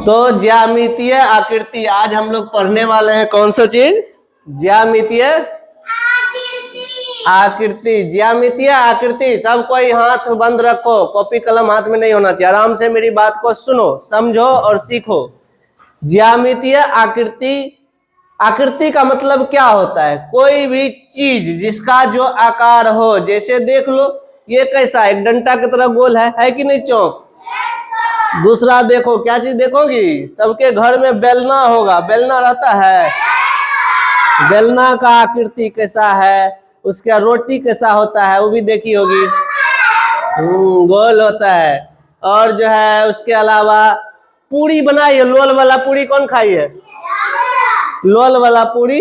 तो ज्यामितीय आकृति आज हम लोग पढ़ने वाले हैं। कौन सा चीज? ज्यामितीय आकृति। ज्यामितीय आकृति। सब कोई हाथ बंद रखो, कॉपी कलम हाथ में नहीं होना चाहिए। आराम से मेरी बात को सुनो, समझो और सीखो। ज्यामितीय आकृति, आकृति का मतलब क्या होता है? कोई भी चीज जिसका जो आकार हो। जैसे देख लो, ये कैसा है? एक डंडा की तरह गोल है कि नहीं चौक? दूसरा देखो, क्या चीज देखोगी? सबके घर में बेलना होगा, बेलना रहता है। बेलना का आकृति कैसा है, उसका रोटी कैसा होता है वो भी देखी होगी। गोल होता है। और जो है उसके अलावा पूरी बनाई है, लोल वाला पूरी कौन खाई है? लोल वाला पूरी।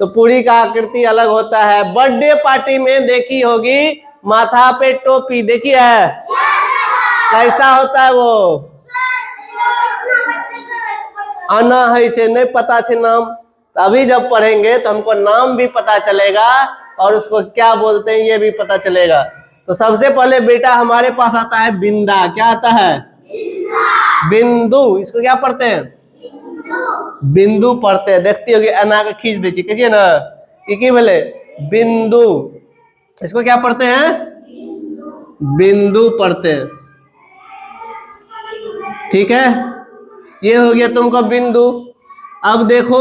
तो पूरी का आकृति अलग होता है। बर्थडे पार्टी में देखी होगी, माथा पे टोपी देखी है, कैसा होता है वो? आना है छे, नहीं पता छे नाम। तो अभी जब पढ़ेंगे तो हमको नाम भी पता चलेगा और उसको क्या बोलते हैं ये भी पता चलेगा। तो सबसे पहले बेटा हमारे पास आता है बिंदा। क्या आता है? बिंदु। इसको क्या पढ़ते हैं? बिंदु पढ़ते हैं। देखती होगी अना के खींच दीजिए, कैसे ना? ये बोले बिंदु। इसको क्या पढ़ते हैं? बिंदु पढ़ते हैं। ठीक है, ये हो गया तुमको बिंदु। अब देखो,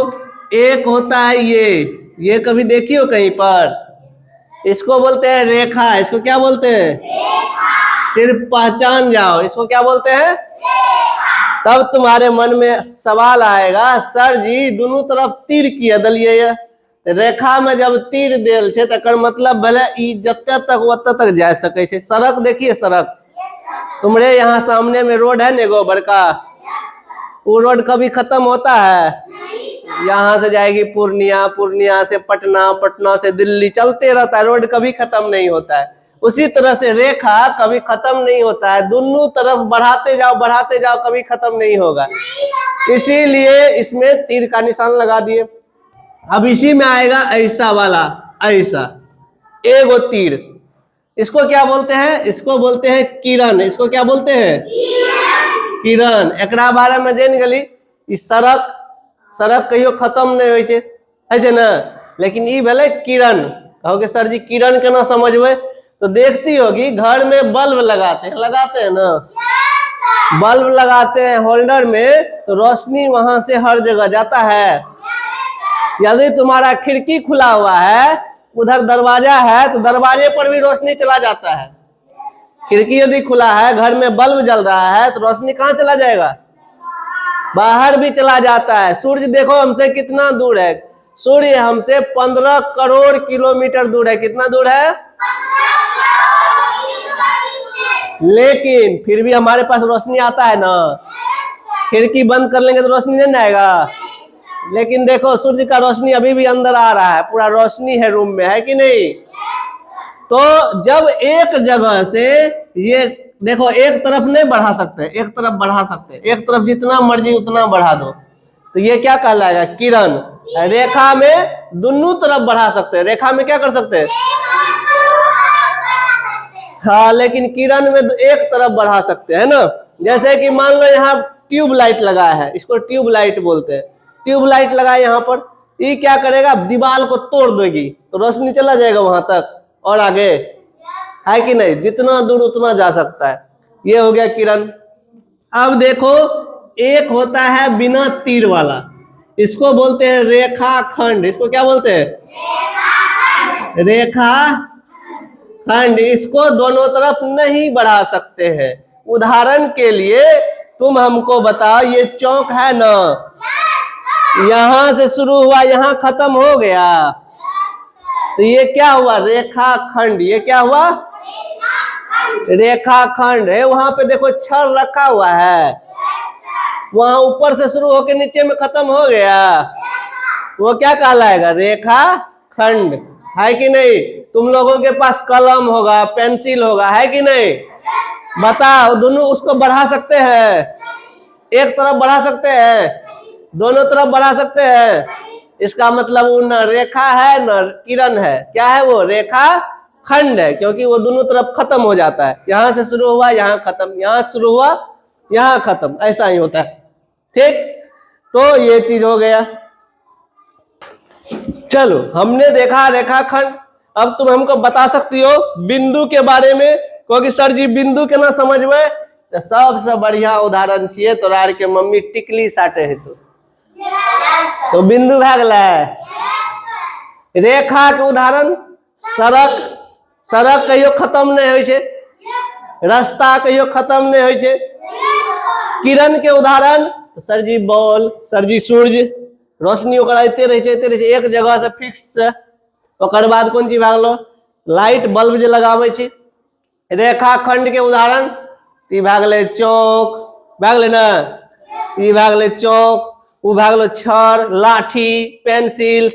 एक होता है ये कभी देखी हो कहीं पर? इसको बोलते हैं रेखा। इसको क्या बोलते हैं? रेखा। सिर्फ पहचान जाओ, इसको क्या बोलते हैं? रेखा। तब तुम्हारे मन में सवाल आएगा, सर जी दोनों तरफ तीर किया दलिए। रेखा में जब तीर देल छे तकर मतलब भले ई जत्ते तक ओत्ते तक जा सके छे। सड़क देखिए, सड़क तुम्हारे यहाँ सामने में रोड है नेगो बड़का, वो रोड कभी खत्म होता है? यहाँ से जाएगी पूर्णिया, पूर्णिया से पटना, पटना से दिल्ली, चलते रहता है, रोड कभी खत्म नहीं होता है। उसी तरह से रेखा कभी खत्म नहीं होता है, दोनों तरफ बढ़ाते जाओ, कभी खत्म नहीं होगा। इसीलिए इसमें तीर का निशान लगा दिए। अब इसी में आएगा ऐसा वाला, ऐसा एगो तीर। इसको क्या बोलते हैं? इसको बोलते हैं किरण। इसको क्या बोलते हैं? किरण। एकरा बारे में जान गली। इस सड़क कहियो खत्म नहीं होय छे, है छे ना? लेकिन ई भेले किरण। कहोगे सर जी किरण केना समझबे? तो देखती होगी घर में बल्ब लगाते हैं ना, बल्ब लगाते हैं होल्डर में, तो रोशनी वहां से हर जगह जाता है। यदि तुम्हारा खिड़की खुला हुआ है, उधर दरवाजा है, तो दरवाजे पर भी रोशनी चला जाता है। खिड़की यदि खुला है, घर में बल्ब जल रहा है, तो रोशनी कहाँ चला जाएगा? बाहर भी चला जाता है। सूर्य देखो हमसे कितना दूर है। सूर्य हमसे 15 करोड़ किलोमीटर दूर है। कितना दूर है? लेकिन फिर भी हमारे पास रोशनी आता है ना। खिड़की बंद कर लेंगे तो रोशनी नहीं आएगा। लेकिन देखो सूर्य का रोशनी अभी भी अंदर आ रहा है, पूरा रोशनी है रूम में, है कि नहीं? तो जब एक जगह से ये देखो, एक तरफ नहीं बढ़ा सकते, एक तरफ बढ़ा सकते, एक तरफ जितना मर्जी उतना बढ़ा दो, तो ये क्या कहलाएगा? किरण। रेखा में दोनों तरफ बढ़ा सकते हैं। रेखा में क्या कर सकते हैं? हाँ, लेकिन किरण में एक तरफ बढ़ा सकते हैं ना। जैसे कि मान लो यहाँ ट्यूब लाइट लगा है, इसको ट्यूब लाइट बोलते हैं। ट्यूब लाइट लगा यहाँ पर, ये क्या करेगा? दीवार को तोड़ देगी, तो रोशनी चला जाएगा वहां तक और आगे, है कि नहीं? जितना दूर उतना जा सकता है। ये हो गया किरण। अब देखो, एक होता है बिना तीर वाला, इसको बोलते हैं रेखाखंड। इसको क्या बोलते हैं? रेखाखंड। इसको दोनों तरफ नहीं बढ़ा सकते हैं। उदाहरण के लिए तुम हमको बताओ, ये चौक है ना, यहां से शुरू हुआ, यहां खत्म हो गया, तो ये क्या हुआ? रेखाखंड। ये क्या हुआ? रेखाखंड है। वहां पे देखो छड़ रखा हुआ है, वहां ऊपर से शुरू होकर नीचे में खत्म हो गया, वो क्या कहलाएगा? रेखाखंड, है कि नहीं? तुम लोगों के पास कलम होगा, पेंसिल होगा, है कि नहीं? बताओ, दोनों उसको बढ़ा सकते हैं? एक तरफ बढ़ा सकते हैं? दोनों तरफ बढ़ा सकते हैं? इसका मतलब वो न रेखा है न किरण है। क्या है वो? रेखा खंड है, क्योंकि वो दोनों तरफ खत्म हो जाता है। यहां से शुरू हुआ, यहाँ खत्म, यहाँ शुरू हुआ, यहाँ खत्म, ऐसा ही होता है। ठीक, तो ये चीज हो गया। चलो हमने देखा रेखाखंड। अब तुम हमको बता सकती हो बिंदु के बारे में, क्योंकि सर जी बिंदु के ना समझबे तो सबसे बढ़िया उदाहरण चाहिए तोरा के मम्मी टिकली साटे है तो बिंदु भए गेलै। रेखा के उदाहरण सड़क, सड़क कहियो खत्म नहीं होय छे, रास्ता कहियो खत्म नहीं होय छे। किरण के उदाहरण तो सर जी बॉल, सर जी सूर्य, रोशनी ओकर आते रहे छे एक जगह से फिक्स से। ओकर बाद कौन चीज भए गेलो, लाइट बल्ब जे लगाबै छी। रेखाखंड के उदाहरण ई भए गेलै चौक, भए गेलै ना, ई भए गेलै चौक, उ भए गेलो छड़, लाठी, पेंसिल।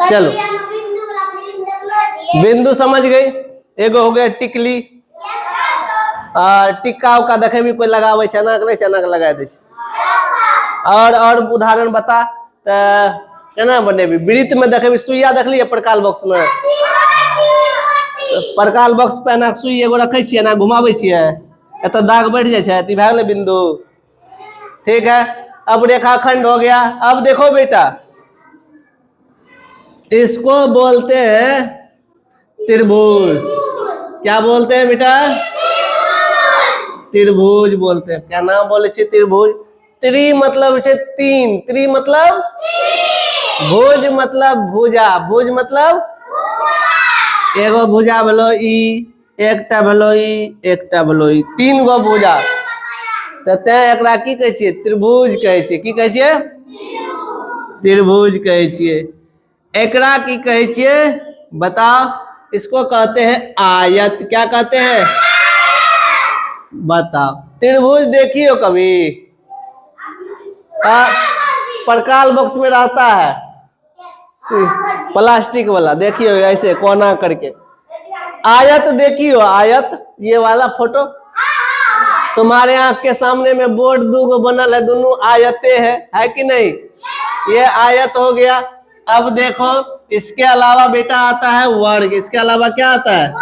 चलो बिंदु समझ गई। एगो हो गया टिकली, और टिक्का उक्का देखे भी कोई लगावे छै ना के चना के लगा दे छै। और उदाहरण बता त केना बनेबी। वृत्त में देखेबी सुइया, देखलिए प्रकाल बॉक्स में, प्रकाल बॉक्स पे ना सुई एगो रखे छिए ना, घुमावे छिए, एत दाग बढ़ जाए छै, ती भए गेलै बिंदु। ठीक है, अब रेखाखंड हो गया। अब देखो बेटा, इसको बोलते हैं त्रिभुज। क्या बोलते हैं बेटा, त्रिभुज बोलते हैं। क्या नाम बोले छे, त्रिभुज। त्रि मतलब छे तीन, त्रि मतलब भुज मतलब भुजा, भुज मतलब एगो भुजा भेलो ई, एकटा भेलो ई, एकटा भेलो ई, तीन गो भुजा। तो ते एकरा की कहे छिए, त्रिभुज कहे छिए। की कहे छिए, त्रिभुज कहे छिए। एकरा की कहे छिए बताओ। इसको कहते हैं आयत। क्या कहते हैं, बताओ। त्रिभुज देखियो कभी, प्रकाल बॉक्स में रहता है प्लास्टिक वाला, देखियो ऐसे कोना करके। आयत देखियो, आयत ये वाला फोटो तुम्हारे आंख के सामने में बोर्ड दो बनल है, दोनों आयते है कि नहीं। ये आयत हो गया। अब देखो इसके अलावा बेटा आता है वर्ग। इसके अलावा क्या आता है,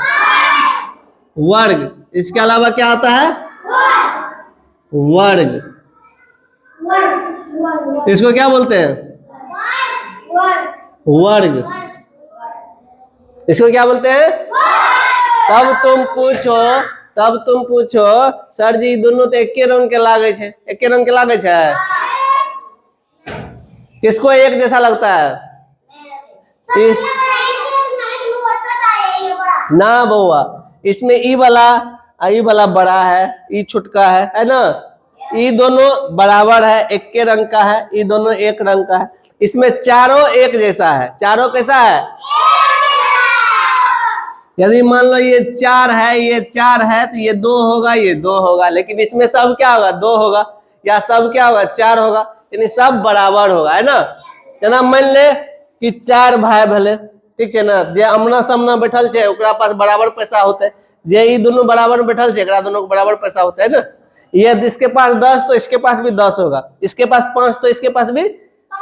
वर्ग। इसके अलावा क्या आता है, वर्ग। इसको क्या बोलते हैं, वर्ग। इसको क्या बोलते हैं। तब तुम पूछो सर जी दोनों तो एके रंग के लागे छे, एके रंग के लागे छे, किसको एक जैसा लगता है। ना बउआ, इसमें ई वाला बड़ा है, ई छुटका है ना। ये दोनों बराबर है, एक के रंग का है, ये दोनों एक रंग का है। इसमें चारों एक जैसा है। चारों कैसा है, यदि मान लो ये 4 है, ये 4 है, तो ये 2 होगा, ये 2 होगा। लेकिन इसमें सब क्या होगा, 2 होगा, या सब क्या होगा, 4 होगा, यानी सब बराबर होगा, है ना। जना मान ले कि 4 भाई भले, ठीक है ना। जे आमना सामना बैठल छे ओकरा पास बराबर पैसा होते, जे ई दोनों बराबर बैठल छे एकरा दोनों को बराबर पैसा होता है ना। ये इसके पास 10 तो इसके पास भी 10 होगा, इसके पास 5 तो इसके पास भी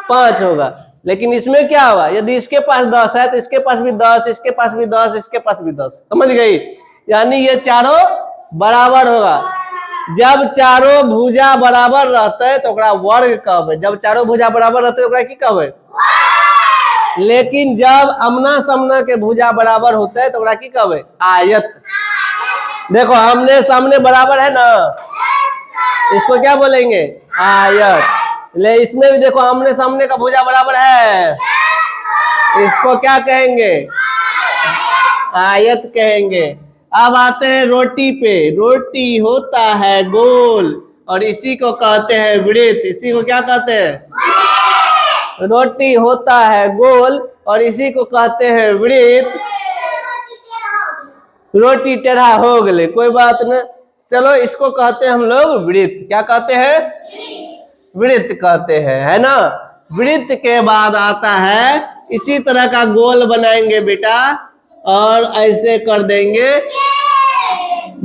5 होगा। लेकिन इसमें क्या होगा, यदि इसके पास 10 है तो इसके पास भी 10, इसके पास भी 10, इसके पास भी 10। समझ गई, यानी ये चारों बराबर होगा। जब चारों भुजा बराबर रहते है तो ओकरा वर्ग कहबे। जब चारों भुजा बराबर रहते है ओकरा की कहबे, लेकिन जब आमना सामना के भुजा बराबर होते है तो ओकरा की कहबे, आयत। देखो आमने सामने बराबर है ना, इसको क्या बोलेंगे, आयत। ले इसमें भी देखो आमने सामने का भुजा बराबर है, इसको क्या कहेंगे, आयत कहेंगे। अब आते हैं रोटी पे। रोटी होता है गोल और इसी को कहते हैं वृत्त। इसी को क्या कहते हैं, रोटी होता है गोल और इसी को कहते हैं वृत्त। रोटी टेढ़ा हो गए, कोई बात नहीं, चलो इसको कहते हैं हम लोग वृत्त। क्या कहते हैं, वृत्त कहते हैं, है ना। वृत्त के बाद आता है इसी तरह का गोल बनाएंगे बेटा, और ऐसे कर देंगे,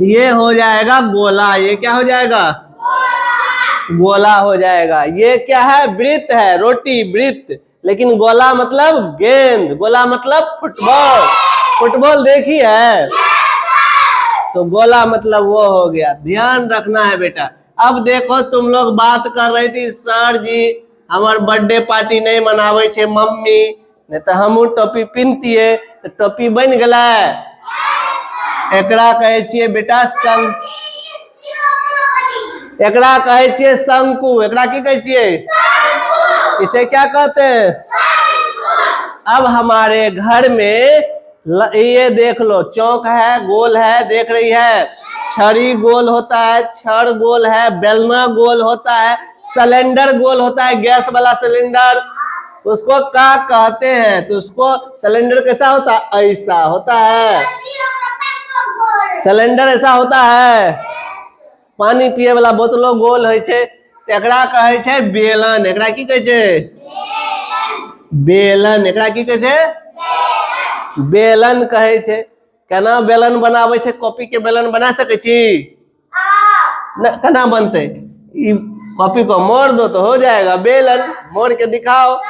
ये हो जाएगा गोला। ये क्या हो जाएगा, गोला हो जाएगा। ये क्या है, वृत्त है, रोटी वृत्त। लेकिन गोला मतलब गेंद, गोला मतलब फुटबॉल। फुटबॉल देखी है, तो गोला मतलब वो हो गया। ध्यान रखना है बेटा। अब देखो तुम लोग बात कर रही थी सर जी हमार बर्थडे पार्टी नहीं मनावे छे मम्मी नहीं तो हमू टोपी पिनतिए तो टोपी बन गला एकरा कहे छिए बेटा एकरा कहे छिए शंकु एकरा की कहे छिए इसे क्या कहते हैं अब हमारे घर में ये देख लो चौक है गोल है देख रही है छड़ी गोल होता है छड़ गोल है बेलना गोल होता है सिलेंडर गोल होता है गैस वाला सिलेंडर उसको क्या कहते हैं तो उसको सिलेंडर कैसा होता है ऐसा होता है सिलेंडर ऐसा होता है पानी पिए वाला बोतलो गोल है छे एकरा कहे छे बेलन एकरा की कहे छे बेलन एकरा की कहे छे बेलन कहे छे केना बेलन बनावे छे कॉपी के बेलन बना सके छी न केना बनते ई कॉपी को मोड़ दो तो हो जाएगा बेलन मोड़ के दिखाओ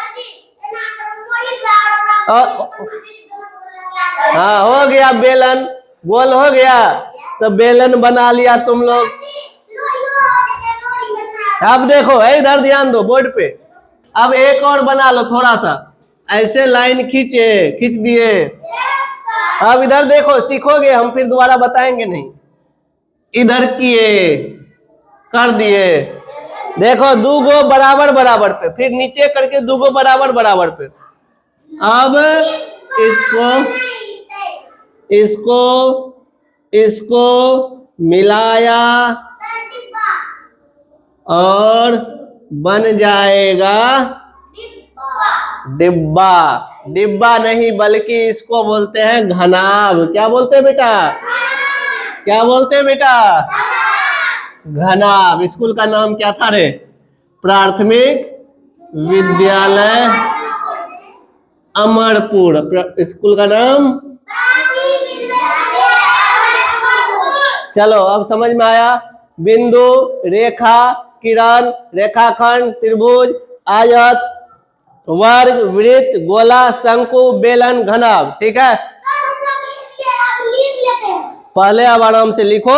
हाँ हो गया बेलन गोल हो गया तो बेलन बना लिया तुम लोग अब देखो इधर ध्यान दो बोर्ड पे अब एक और बना लो थोड़ा सा ऐसे लाइन खींचे खींच दिए अब इधर देखो सीखोगे हम फिर दोबारा बताएंगे नहीं इधर किए कर दिए देखो दो गो बराबर बराबर पे फिर नीचे करके दो गो बराबर बराबर पे अब इसको मिलाया और बन जाएगा डिब्बा डिब्बा नहीं बल्कि इसको बोलते हैं घनाभ क्या बोलते हैं बेटा क्या बोलते हैं बेटा घनाभ स्कूल का नाम क्या था रे प्राथमिक विद्यालय अमरपुर स्कूल का नाम चलो अब समझ में आया बिंदु रेखा किरण रेखाखंड त्रिभुज आयत वर्ग वृत्त गोला शंकु बेलन घनाभ ठीक है पहले अब आराम से लिखो